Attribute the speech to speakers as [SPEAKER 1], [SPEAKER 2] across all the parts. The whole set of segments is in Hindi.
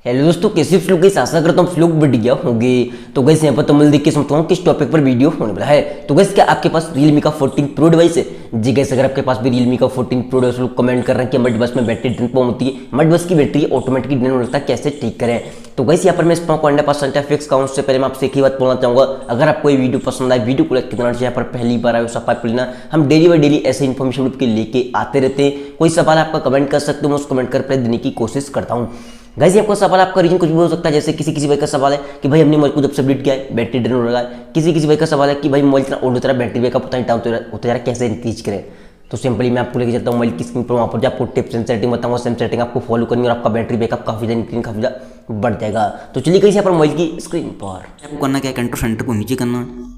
[SPEAKER 1] हेलो दोस्तों, कैसे आप लोग की आशा करता हूँ आप लोग बढ़ गया होंगे। तो गैस यहाँ पर तमिल देख के समझता हूँ किस टॉपिक पर वीडियो होने वाला है। तो गैस क्या आपके पास Realme का 14 Pro डिवाइस है? जी गैस, अगर आपके पास भी Realme का 14 Pro डिवाइस, लोग कमेंट कर रहे हैं कि मड बस में बैटरी ड्रेन प्रॉब्लम होती है, मड बस की बैटरी ऑटोमेटिकली ड्रेन होता है, कैसे ठीक करें। तो गैस यहाँ पर मैं इस पर 100% फिक्स का उससे पहले मैं आपसे एक ही बात बोलना चाहूँगा, अगर आपको ये वीडियो पसंद आए, वीडियो को लाइक करना, यहाँ पर पहली बार आए सब्सक्राइब कर लेना। हम डेली बाई डेली ऐसे इन्फॉर्मेशन के लेके आते रहते हैं। कोई सवाल आपका कमेंट कर सकते हो, मैं उस कमेंट कर रिप्लाई देने की कोशिश करता हूँ। गाइस आपका सवाल, आपका रीजन कुछ भी हो सकता है, जैसे किसी भाई का सवाल है कि भाई हमने मोबाइल को जब से अपडेट किया है बैटरी ड्रेन हो रहा है। किसी भाई का सवाल है कि भाई मोबाइल इतना ओल्ड होता है, बैटरी बैकअप होता है डाउन होता जा रहा है, कैसे इंक्रीज करें। तो सिंपली मैं आपको लेके चलता हूँ मोबाइल की स्क्रीन पर, वहाँ पर जो आपको टिप्स एंड सेटिंग बताऊंगा, सेम सेटिंग आपको फॉलो करनी और आपका बैटरी बैकअप काफी ज़्यादा बढ़ जाएगा। तो चलिए गाइस यहाँ पर मोबाइल की स्क्रीन पर
[SPEAKER 2] आपको करना क्या है, कंट्रोल सेंटर को नीचे करना है।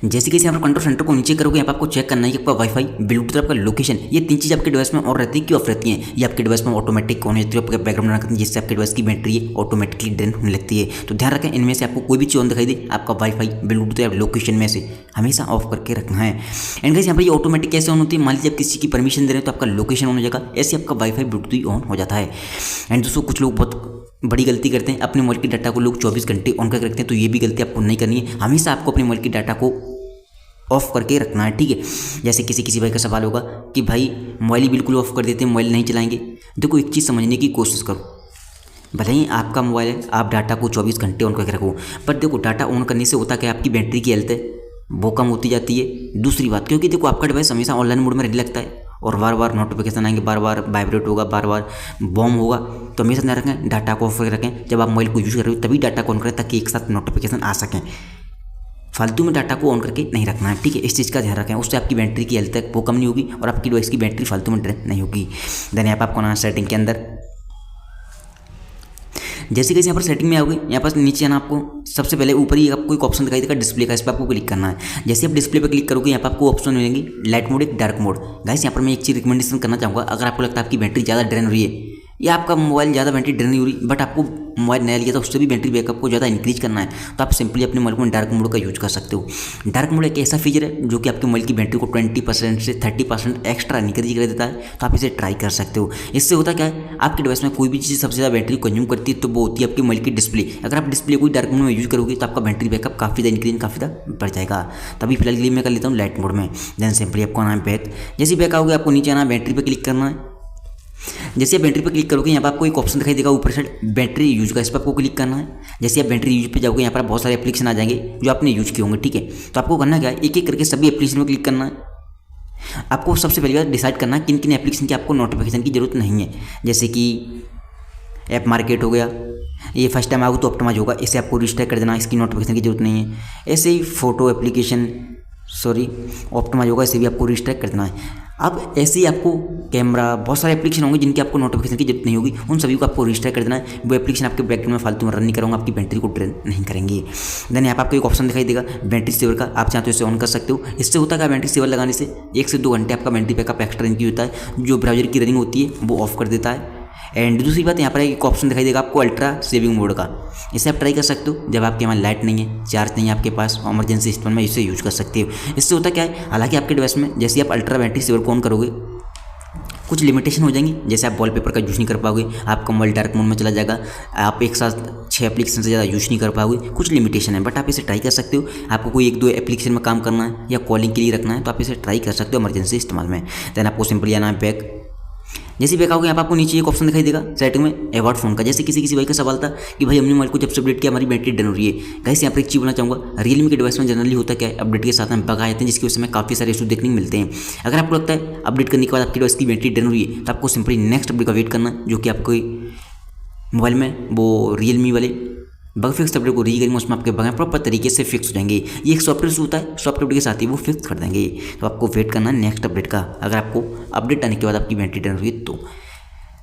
[SPEAKER 2] जैसे कि यहाँ पर कंट्रोल सेंटर को नीचे करोगे, यहाँ पर आपको चेक करना है कि आपका वाईफाई, ब्लूटूथ, आपका लोकेशन, ये तीन चीज़ आपके डिवाइस में ऑन रहती है कि ऑफ रहती हैं। ये आपके डिवाइस में ऑटोमेटिक ऑन रहती है, आपके बैकग्राउंड रखती है, जिससे आपके डिवाइस की बैटरी ऑटोमेटिकली ड्रेन होने लगती है। तो ध्यान रखें, इनमें से आपको कोई भी चीज़ ऑन दिखाई दे, आपका वाईफाई, ब्लूटूथ या लोकेशन में से हमेशा ऑफ करके रखना है। एंड गाइस यहाँ पर ये ऑटोमेटिक कैसे ऑन होती है, मान लीजिए आप किसी की परमिशन दे रहे हैं तो आपका लोकेशन ऑन हो जाएगा, ऐसे आपका वाईफाई ब्लूटूथ ही ऑन हो जाता है। एंड दोस्तों, कुछ लोग बहुत बड़ी गलती करते हैं, अपने मोबाइल की डाटा को लोग 24 घंटे ऑन करके रखते हैं। तो ये भी गलती आपको नहीं करनी है, हमेशा आपको अपने मोबाइल की डाटा को ऑफ करके रखना है, ठीक है। जैसे किसी भाई का सवाल होगा कि भाई मोबाइल ही बिल्कुल ऑफ कर देते हैं, मोबाइल नहीं चलाएंगे। देखो, एक चीज़ समझने की कोशिश करो, भले ही आपका मोबाइल है, आप डाटा को 24 घंटे ऑन करके रखो, पर देखो डाटा ऑन करने से होता क्या, आपकी बैटरी की हेल्थ है वो कम होती जाती है। दूसरी बात, क्योंकि देखो आपका डिवाइस हमेशा ऑनलाइन मोड में रहने लगता है और बार बार नोटिफिकेशन आएंगे, बार बार वाइब्रेट होगा, बार बार बॉम होगा। तो हमेशा ध्यान रखें, डाटा को ऑफ करके रखें। जब आप मोबाइल को यूज़ कर रहे हो तभी डाटा को ऑन करें, ताकि एक साथ नोटिफिकेशन आ सकें। फालतू में डाटा को ऑन करके नहीं रखना है, ठीक है। इस चीज़ का ध्यान रखें, उससे आपकी बैटरी की हेल्थ तक वो कम नहीं होगी और आपकी डिवाइस की बैटरी फालतू में ड्रेन नहीं होगी। देन यहाँ पर आपको ना सेटिंग के अंदर, जैसे कि यहाँ पर सेटिंग में आओगे, यहाँ पर नीचे आना, आपको सबसे पहले ऊपर ही आपको एक ऑप्शन दिखाई देगा डिस्प्ले का, इस पर आपको क्लिक करना है। जैसे आप डिस्प्ले पर क्लिक करोगे, यहाँ पर आपको ऑप्शन मिलेंगे लाइट मोड, एक डार्क मोड। गाइस यहाँ पर मैं एक चीज़ रिकमेंडेशन करना चाहूँगा, अगर आपको लगता है आपकी बैटरी ज़्यादा ड्रेन हो रही है या आपका मोबाइल ज़्यादा बैटरी ड्रेन नहीं हो रही, बट आपको मोबाइल नया लिया था उससे भी बैटरी बैकअप को ज़्यादा इंक्रीज करना है, तो आप सिंपली अपने मोबाइल में डार्क मोड का यूज कर सकते हो। डार्क मोड एक ऐसा फीचर है जो कि आपके मोबाइल की बैटरी को 20% से 30% एक्स्ट्रा इंक्रीज कर देता है। तो आप इसे ट्राई कर सकते हो। इससे होता क्या है, आपके डिवाइस में कोई भी चीज़ सबसे ज़्यादा बैटरी कंज्यूम करती है तो वो होती है आपकी मोबाइल की डिस्प्ले। अगर आप डिस्प्ले को डार्क मोड में यूज करोगे तो आपका बैटरी बैकअप काफ़ी ज़्यादा इंक्रीज, काफ़ी ज़्यादा बढ़ जाएगा। तभी फिलहाल के लिए मैं कर लेता हूँ लाइट मोड में। देन सिंपली आपको आना है बैक। जैसे बैक आओगे, आपको नीचे आना, बैटरी पर क्लिक करना है। जैसे आप बैटरी पर क्लिक करोगे, यहाँ पर आपको एक ऑप्शन दिखाई देगा ऊपर साइड बैटरी यूज का, इस पर आपको क्लिक करना है। जैसे आप बैटरी यूज पे जाओगे, यहाँ पर बहुत सारे एप्लीकेशन आ जाएंगे जो आपने यूज किए होंगे, ठीक है। तो आपको करना क्या है, एक एक करके सभी एप्लीकेशन में क्लिक करना है। आपको सबसे पहली बात डिसाइड करना है किन किन एप्लीकेशन की आपको नोटिफिकेशन की जरूरत नहीं है। जैसे कि ऐप मार्केट हो गया, ये फर्स्ट टाइम आओगे तो ऑप्टिमाइज होगा, इसे आपको रिस्टार्ट कर देना, इसकी नोटिफिकेशन की जरूरत नहीं है। ऐसे ही फोटो एप्लीकेशन ऑप्टिमाइज होगा, इसे भी आपको रिस्टार्ट कर देना है। अब ऐसे ही आपको कैमरा, बहुत सारे एप्लीकेशन होंगे जिनकी आपको नोटिफिकेशन की जरूरत नहीं होगी, उन सभी को आपको रिस्टार्ट कर देना है। वो एप्लीकेशन आपके बैकग्राउंड में फालतू में रन नहीं करूँगा, आपकी बैटरी को ड्रेन नहीं करेंगे। देन यहाँ पर आपको एक ऑप्शन दिखाई देगा बैटरी सेवर का, आप चाहते हो इसे ऑन कर सकते हो। इससे होता है बैटरी सेवर लगाने से 1 से 2 घंटे आपका बैटरी बैकअप एक्स्ट्रा इंक्रीज होता है, जो ब्राउजर की रनिंग होती है वो ऑफ कर देता है। एंड दूसरी बात, यहाँ पर एक ऑप्शन दिखाई देगा आपको अल्ट्रा सेविंग मोड का, इसे आप ट्राई कर सकते हो। जब आपके वहाँ लाइट नहीं है, चार्ज नहीं है आपके पास, इमरजेंसी सिस्टम में इसे यूज कर सकते हो। इससे होता क्या है, हालांकि आपके डिवाइस में जैसे आप अल्ट्रा बैटरी सेवर को ऑन करोगे कुछ लिमिटेशन हो जाएंगी, जैसे आप वॉलपेपर का यूज़ नहीं कर पाओगे, आपका मोबाइल डार्क मोड में चला जाएगा, आप एक साथ 6 एप्लीकेशन से ज़्यादा यूज़ नहीं कर पाओगे, कुछ लिमिटेशन है। बट आप इसे ट्राई कर सकते हो। आपको कोई 1-2 एप्लीकेशन में काम करना है या कॉलिंग के लिए रखना है तो आप इसे ट्राई कर सकते हो इमरजेंसी इस्तेमाल में। देन आपको सिंपली आना है बैक। जैसे बैक आओगे, यहाँ पर आपको नीचे एक ऑप्शन दिखाई देगा सेटिंग में अबाउट फोन का। जैसे किसी भाई का सवाल था कि भाई हमने मोबाइल को जब से अपडेट किया हमारी बैटरी ड्रेन हो रही है। गाइस यहाँ पर एक चीज़ बोलना चाहूँगा, Realme के डिवाइस में जनरली होता क्या है, अपडेट के साथ में बग आ जाते हैं, जिसकी वजह से हमें काफ़ी सारे इशू देखने को मिलते हैं। अगर आपको लगता है अपडेट करने के बाद आपकी डिवाइस की बैटरी ड्रेन हो रही है तो आपको सिंपली नेक्स्ट अपडेट का वेट करना है, जो कि आपको मोबाइल में वो Realme वाले बग फिक्स अपडेट को री करेंगे, उसमें आपके बग प्रॉपर तरीके से फिक्स हो जाएंगे। ये एक सॉफ्टवेयर होता है, सॉफ्टवेयर अपडेट के साथ ही वो फिक्स कर देंगे। तो आपको वेट करना है नेक्स्ट अपडेट का, अगर आपको अपडेट आने के बाद आपकी बैटरी ड्रेन हुई तो।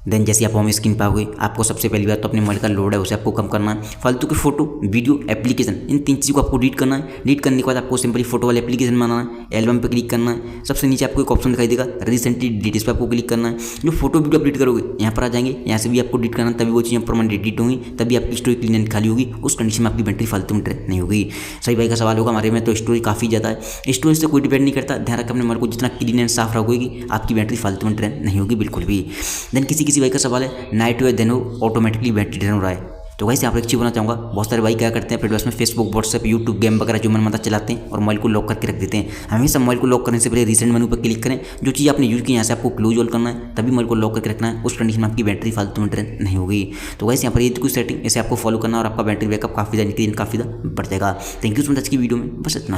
[SPEAKER 2] देन जैसे आप होम स्क्रीन पाओगे, आपको सबसे पहली बात तो अपने मोबाइल का लोड है उसे आपको कम करना है। फालतू की फोटो, वीडियो, एप्लीकेशन, इन 3 चीज़ों को आपको डिलीट करना है। डिलीट करने के बाद आपको सिंपली फोटो वाले एप्लीकेशन बनाना है, एल्बम पे क्लिक करना है। सबसे नीचे आपको एक ऑप्शन दिखाई देगा रिसेंटली डिलीट, इस पर आपको क्लिक करना है। जो फोटो वीडियो अपडेट करोगे यहाँ पर आ जाएंगे, यहाँ से भी आपको डिलीट करना है, तभी वो चीज़ें परमानेंट डिलीट होंगी, तभी आपकी स्टोरेज क्लीन एंड खाली होगी। उस कंडीशन में आपकी बैटरी फालतू में ड्रेन नहीं होगी। सही भाई का सवाल होगा, हमारे में तो स्टोरेज काफ़ी ज़्यादा है, स्टोरेज से कोई डिपेंड नहीं करता। ध्यान रखें अपने मोबाइल को जितना क्लीन एंड साफ रखोगे आपकी बैटरी फालतू में ड्रेन नहीं होगी बिल्कुल भी। देन किसी किसी बाइक का सवाल है नाइट हो या दिन हो ऑटोमेटिकली बैटरी ड्रेन हो रहा है। तो गाइस यहाँ पर एक चीज़ बोलना चाहूँगा, बहुत सारे भाई क्या करते हैं फिर में फेसबुक, व्हाट्सएप, यूट्यूब, गेम वगैरह जो मन माता चलाते हैं और मोबाइल को लॉक करके रख देते हैं। हमेशा मोबाइल को लॉक करने से पहले रिसेंट मेनू पर क्लिक करें, जो चीज़ आपने यूज़ की यहाँ से आपको क्लोज ऑल करना है, तभी मोबाइल को लॉक करके रखना है। उस कंडीशन में आपकी बैटरी फालतू में ड्रेन नहीं होगी। तो गाइस यहाँ पर ये कुछ सेटिंग ऐसे आपको फॉलो करना और आपका बैटरी बैकअप काफ़ी ज़्यादा बढ़ जाएगा। थैंक यू सो मच आज की वीडियो में बस इतना।